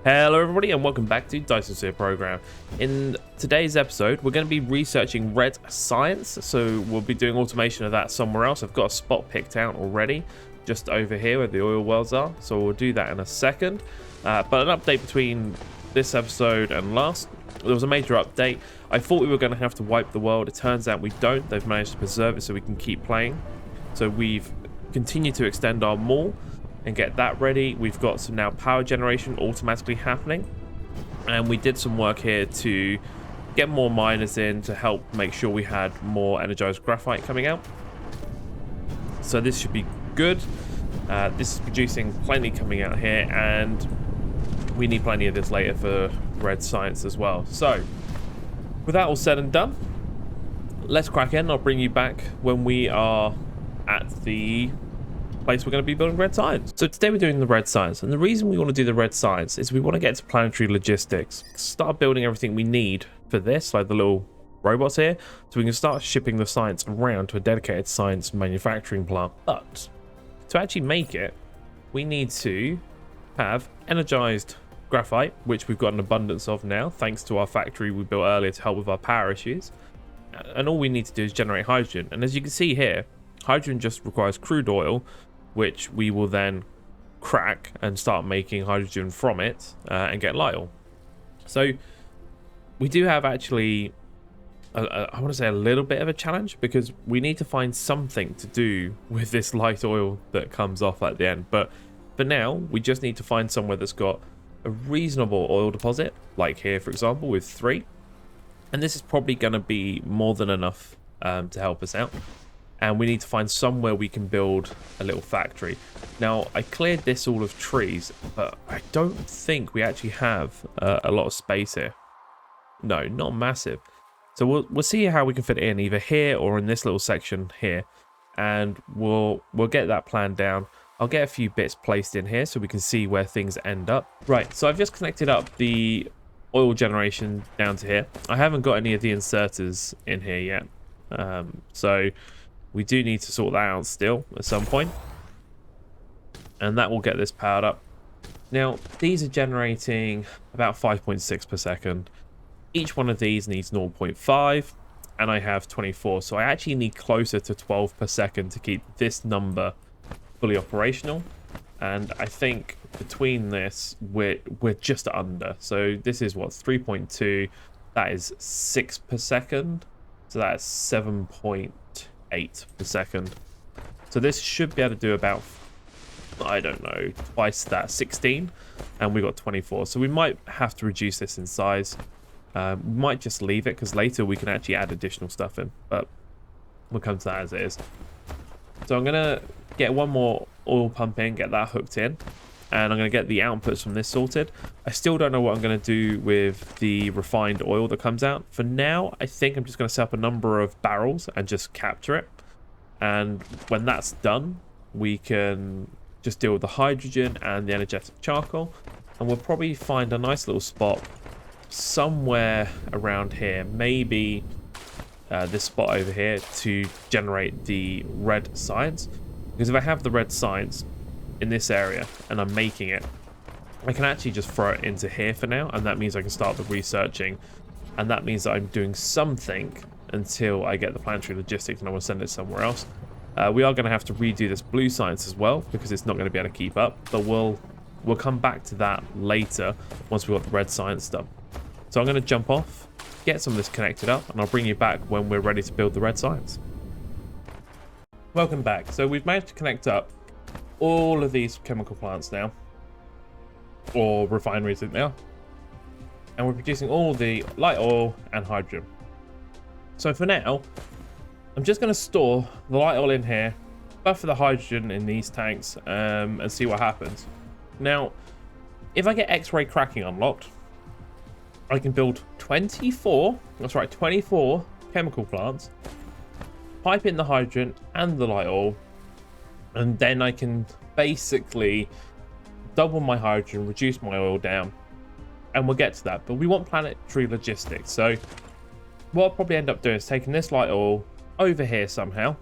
Hello everybody and welcome back to Dyson Sphere Program. In today's episode we're going to be researching red science, so we'll be doing automation of that somewhere else. I've got a spot picked out already just over here where the oil wells are, so we'll do that in a second. But an update between this episode and last, there was a major update. I thought we were going to have to wipe the world. It turns out we don't. They've managed to preserve it so we can keep playing. So we've continued to extend our mall and get that ready. We've got some now power generation automatically happening, and we did some work here to get more miners in to help make sure we had more energized graphite coming out. So this should be good. This is producing plenty coming out here, and we need plenty of this later for red science as well. So with that all said and done, let's crack in. I'll bring you back when we are at the place we're going to be building red science. So today we're doing the red science, and the reason we want to do the red science is we want to get to planetary logistics, start building everything we need for this, like the little robots here, so we can start shipping the science around to a dedicated science manufacturing plant. But to actually make it, we need to have energized graphite, which we've got an abundance of now thanks to our factory we built earlier to help with our power issues. And all we need to do is generate hydrogen, and as you can see here, hydrogen just requires crude oil, which we will then crack and start making hydrogen from it and get light oil. So we do have actually, I want to say, a little bit of a challenge, because we need to find something to do with this light oil that comes off at the end. But for now, we just need to find somewhere that's got a reasonable oil deposit, like here, for example, with 3. And this is probably going to be more than enough to help us out. And we need to find somewhere we can build a little factory. Now, I cleared this all of trees, but I don't think we actually have a lot of space here. No, not massive. So we'll see how we can fit it in, either here or in this little section here, and we'll get that plan down. I'll get a few bits placed in here so we can see where things end up. Right, so I've just connected up the oil generation down to here. I haven't got any of the inserters in here yet, so we do need to sort that out still at some point, and that will get this powered up. Now, these are generating about 5.6 per second. Each one of these needs 0.5, and I have 24, so I actually need closer to 12 per second to keep this number fully operational. And I think between this, we're just under. So this is what, 3.2, that is 6 per second, so that's 7.8 per second. So this should be able to do about, I don't know, twice that, 16, and we got 24. So we might have to reduce this in size. We might just leave it, because later we can actually add additional stuff in, but we'll come to that as it is. So I'm gonna get one more oil pump in, get that hooked in, and I'm gonna get the outputs from this sorted. I still don't know what I'm gonna do with the refined oil that comes out. For now, I think I'm just gonna set up a number of barrels and just capture it. And when that's done, we can just deal with the hydrogen and the energetic charcoal. And we'll probably find a nice little spot somewhere around here, maybe this spot over here, to generate the red science. Because if I have the red science in this area and I'm making it, I can actually just throw it into here for now, and that means I can start the researching, and that means that I'm doing something until I get the planetary logistics and I will send it somewhere else. We are going to have to redo this blue science as well, because it's not going to be able to keep up, but we'll come back to that later once we've got the red science done. So I'm going to jump off, get some of this connected up, and I'll bring you back when we're ready to build the red science. Welcome back. So we've managed to connect up all of these chemical plants now, or refineries now, and we're producing all the light oil and hydrogen. So for now, I'm just going to store the light oil in here, buffer the hydrogen in these tanks, and see what happens. Now, if I get X-ray cracking unlocked, I can build 24 chemical plants, pipe in the hydrogen and the light oil, and then I can basically double my hydrogen, reduce my oil down, and we'll get to that. But we want planetary logistics, so what I'll probably end up doing is taking this light oil over here somehow.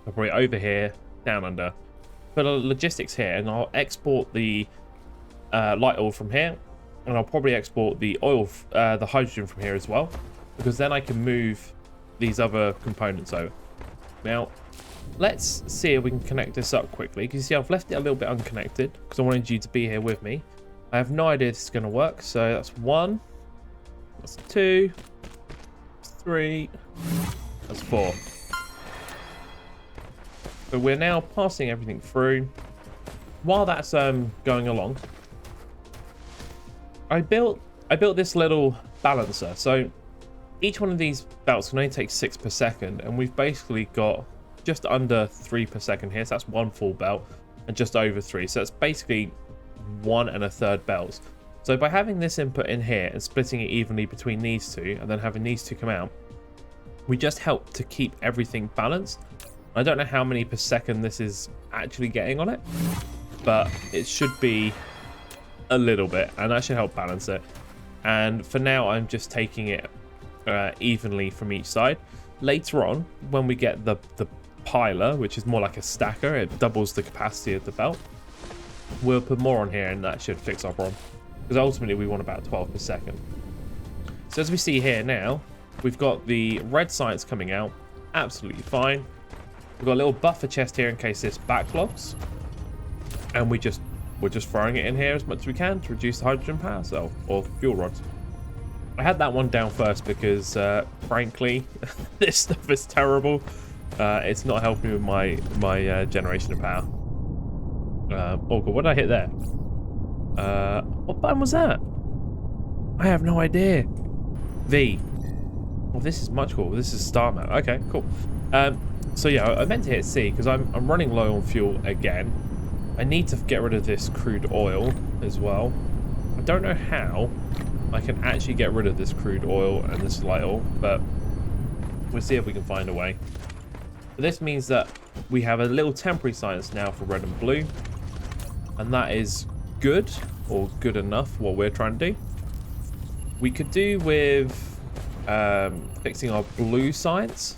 I'll probably over here, down under, put a logistics here, and I'll export the light oil from here, and I'll probably export the oil, the hydrogen from here as well, because then I can move these other components over. Now, let's see if we can connect this up quickly, because you see I've left it a little bit unconnected because I wanted you to be here with me. I have no idea if this is going to work, so that's 1, that's 2, 3, that's 4. So we're now passing everything through. While that's going along, I built this little balancer. So each one of these belts can only take 6 per second, and we've basically got just under 3 per second here. So that's 1 full belt, and just over 3. So that's basically 1 1/3 belts. So by having this input in here and splitting it evenly between these two, and then having these two come out, we just help to keep everything balanced. I don't know how many per second this is actually getting on it, but it should be a little bit, and that should help balance it. And for now, I'm just taking it evenly from each side. Later on, when we get the piler, which is more like a stacker, it doubles the capacity of the belt, we'll put more on here, and that should fix our problem, because ultimately we want about 12 per second. So as we see here now, we've got the red science coming out absolutely fine. We've got a little buffer chest here in case this backlogs, and we're just throwing it in here as much as we can to reduce the hydrogen power cell or fuel rods. I had that one down first because frankly this stuff is terrible. It's not helping with my generation of power. Oh god, what did I hit there? What button was that? I have no idea. V. Well, this is much cool. This is star map. Okay, cool. So yeah, I meant to hit C because I'm running low on fuel again. I need to get rid of this crude oil as well. I don't know how I can actually get rid of this crude oil and this light oil, but we'll see if we can find a way. But this means that we have a little temporary science now for red and blue, and that is good, or good enough, what we're trying to do. We could do with fixing our blue science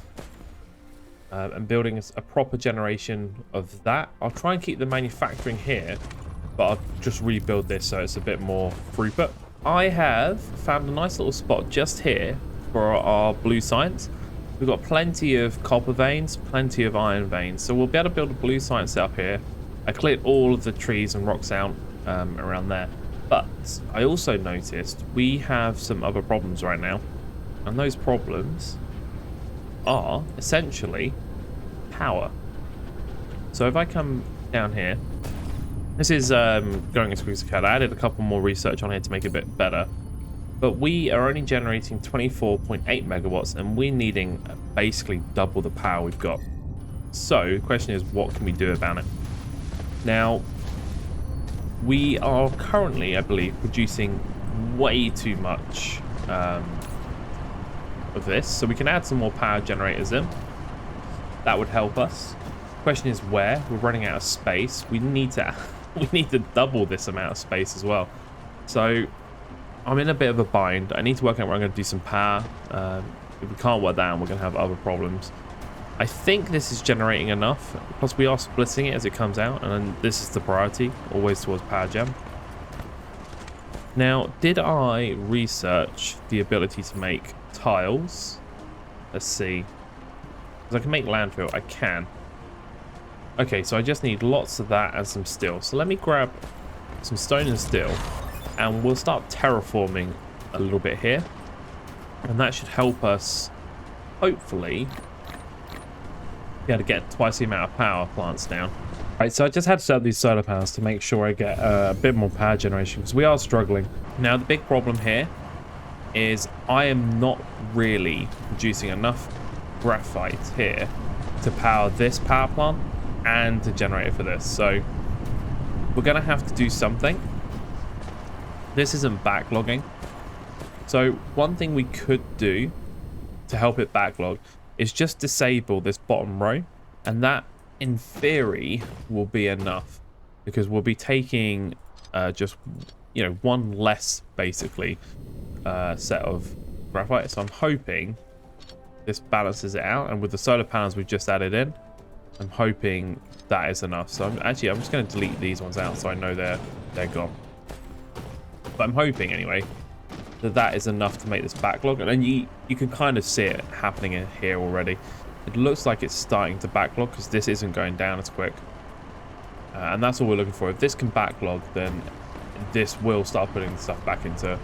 and building a proper generation of that. I'll try and keep the manufacturing here, but I'll just rebuild this so it's a bit more throughput. I have found a nice little spot just here for our blue science. We've got plenty of copper veins, plenty of iron veins, so we'll be able to build a blue science up here. I cleared all of the trees and rocks out around there, but I also noticed we have some other problems right now, and those problems are essentially power. So if I come down here, this is going as quick as I can. I added a couple more research on here to make it a bit better, but we are only generating 24.8 megawatts, and we're needing basically double the power we've got. So the question is, what can we do about it? Now, we are currently, I believe, producing way too much of this, so we can add some more power generators in. That would help us. Question is where. We're running out of space. We need to double this amount of space as well. So I'm in a bit of a bind. I need to work out where I'm going to do some power. If we can't work that out, we're going to have other problems. I think this is generating enough, plus we are splitting it as it comes out, and then this is the priority, always towards power gen. Now, did I research the ability to make tiles? Let's see. Because I can make landfill. I can. Okay, so I just need lots of that and some steel. So let me grab some stone and steel, and we'll start terraforming a little bit here. And that should help us, hopefully, be able to get twice the amount of power plants down. Right, so I just had to set up these solar panels to make sure I get a bit more power generation, because we are struggling. Now, the big problem here is I am not really producing enough graphite here to power this power plant and to generate it for this. So we're going to have to do something. This isn't backlogging. So one thing we could do to help it backlog is just disable this bottom row, and that in theory will be enough, because we'll be taking just, you know, one less basically set of graphite. So I'm hoping this balances it out, and with the solar panels we've just added in, I'm hoping that is enough. So I'm just going to delete these ones out so I know they're gone. But I'm hoping anyway that is enough to make this backlog. And then you can kind of see it happening in here already. It looks like it's starting to backlog because this isn't going down as quick. And that's all we're looking for. If this can backlog, then this will start putting stuff back into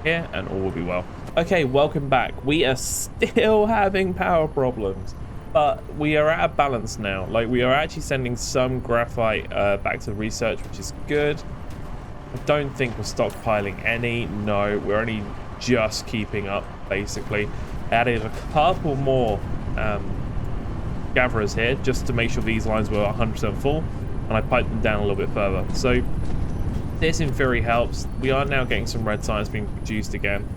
here and all will be well. Okay, welcome back. We are still having power problems, but we are at a balance now. Like, we are actually sending some graphite back to research, which is good. I don't think we're stockpiling any. No, we're only just keeping up, basically. Added a couple more gatherers here just to make sure these lines were 100% full, and I piped them down a little bit further. So this in theory helps. We are now getting some red science being produced again,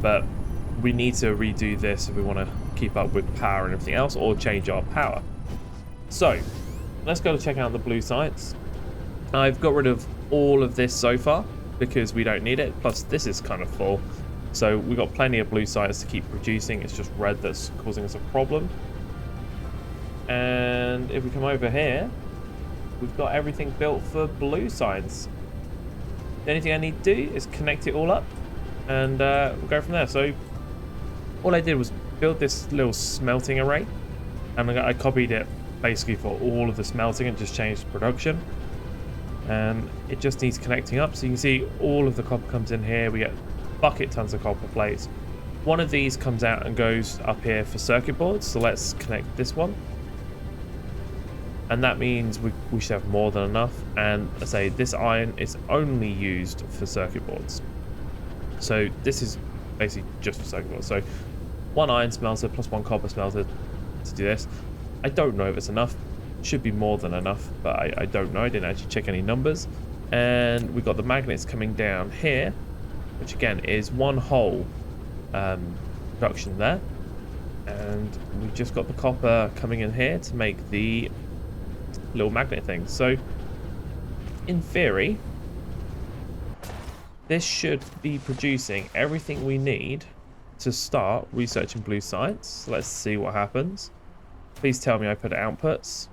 but we need to redo this if we want to keep up with power and everything else, or change our power. So let's go to check out the blue science. I've got rid of all of this so far because we don't need it, plus this is kind of full, so we've got plenty of blue science to keep producing. It's just red that's causing us a problem. And if we come over here, we've got everything built for blue science. The only thing I need to do is connect it all up, and we'll go from there. So all I did was build this little smelting array, and I copied it basically for all of the smelting and just changed production. And it just needs connecting up. So you can see all of the copper comes in here. We get bucket tons of copper plates. One of these comes out and goes up here for circuit boards. So let's connect this one. And that means we should have more than enough. And I say this iron is only used for circuit boards. So this is basically just for circuit boards. So one iron smelter plus one copper smelter to do this. I don't know if it's enough. Should be more than enough, but I don't know. I didn't actually check any numbers. And we've got the magnets coming down here, which again is one whole production there. And we've just got the copper coming in here to make the little magnet thing. So in theory, this should be producing everything we need to start researching blue science. So let's see what happens. Please tell me I put outputs.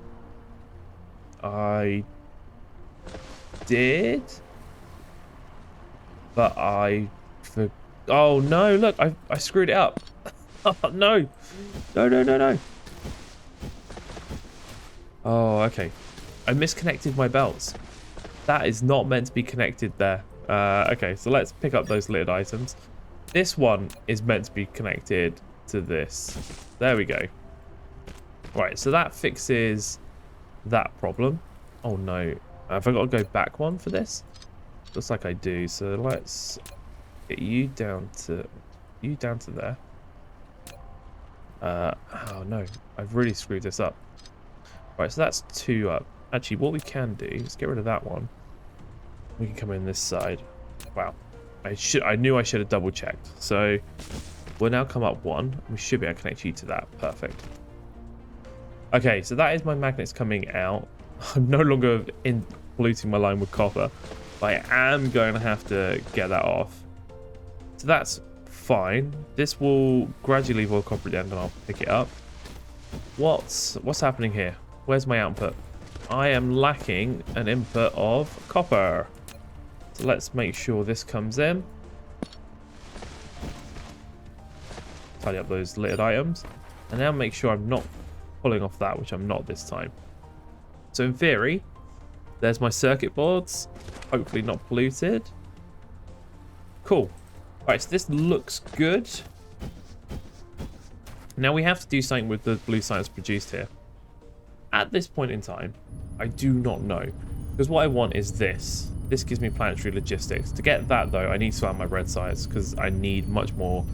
I did, but oh no, look, I screwed it up. Oh no. No. Oh, okay. I misconnected my belts. That is not meant to be connected there. Okay, so let's pick up those littered items. This one is meant to be connected to this. There we go. Right, so that fixes that problem. Oh no, have I got to go back one for this? Looks like I do. So let's get you down to there. Oh no, I've really screwed this up. Right, so that's 2 up. Actually, what we can do is get rid of that one. We can come in this side. Wow, I knew I should have double checked. So we'll now come up 1. We should be able to connect you to that. Perfect. Okay, so that is my magnets coming out. I'm no longer polluting my line with copper, but I am going to have to get that off. So that's fine. This will gradually leave all the copper at the end, and I'll pick it up. What's happening here? Where's my output? I am lacking an input of copper. So let's make sure this comes in. Tidy up those littered items, and now make sure I'm not pulling off that, which I'm not this time. So in theory, there's my circuit boards, hopefully not polluted. Cool. Right, so this looks good. Now we have to do something with the blue science produced here. At this point in time, I do not know, because what I want is this. This gives me planetary logistics. To get that though, I need to add my red science, because I need much more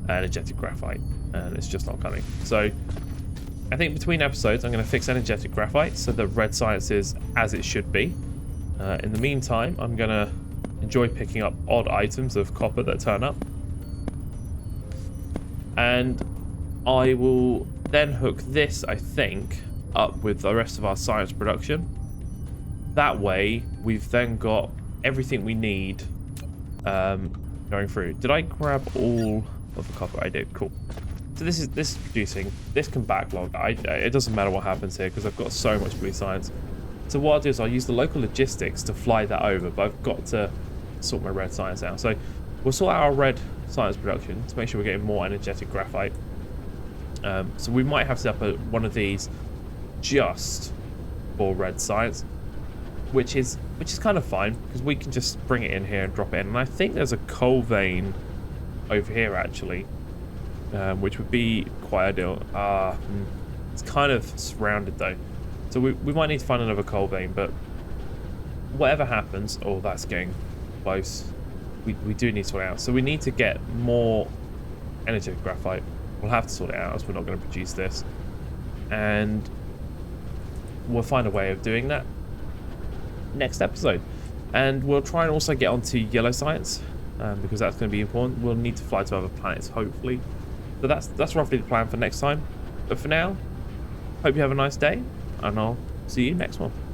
energetic graphite, and it's just not coming. So I think between episodes, I'm going to fix energetic graphite so that red science is as it should be. In the meantime, I'm going to enjoy picking up odd items of copper that turn up. And I will then hook this, I think, up with the rest of our science production. That way, we've then got everything we need going through. Did I grab all of the copper? I did. Cool. So this is producing. This can backlog. It doesn't matter what happens here because I've got so much blue science. So what I'll do is I'll use the local logistics to fly that over, but I've got to sort my red science out. So we'll sort out our red science production to make sure we're getting more energetic graphite. So we might have set up one of these just for red science, which is kind of fine because we can just bring it in here and drop it in. And I think there's a coal vein over here actually, which would be quite ideal. It's kind of surrounded though, so we might need to find another coal vein. But whatever happens, oh, that's getting close. We do need to sort it out. So we need to get more energetic graphite. We'll have to sort it out as we're not going to produce this, and we'll find a way of doing that next episode. And we'll try and also get onto yellow science, because that's going to be important. We'll need to fly to other planets hopefully. So that's roughly the plan for next time. But for now, hope you have a nice day, and I'll see you next one.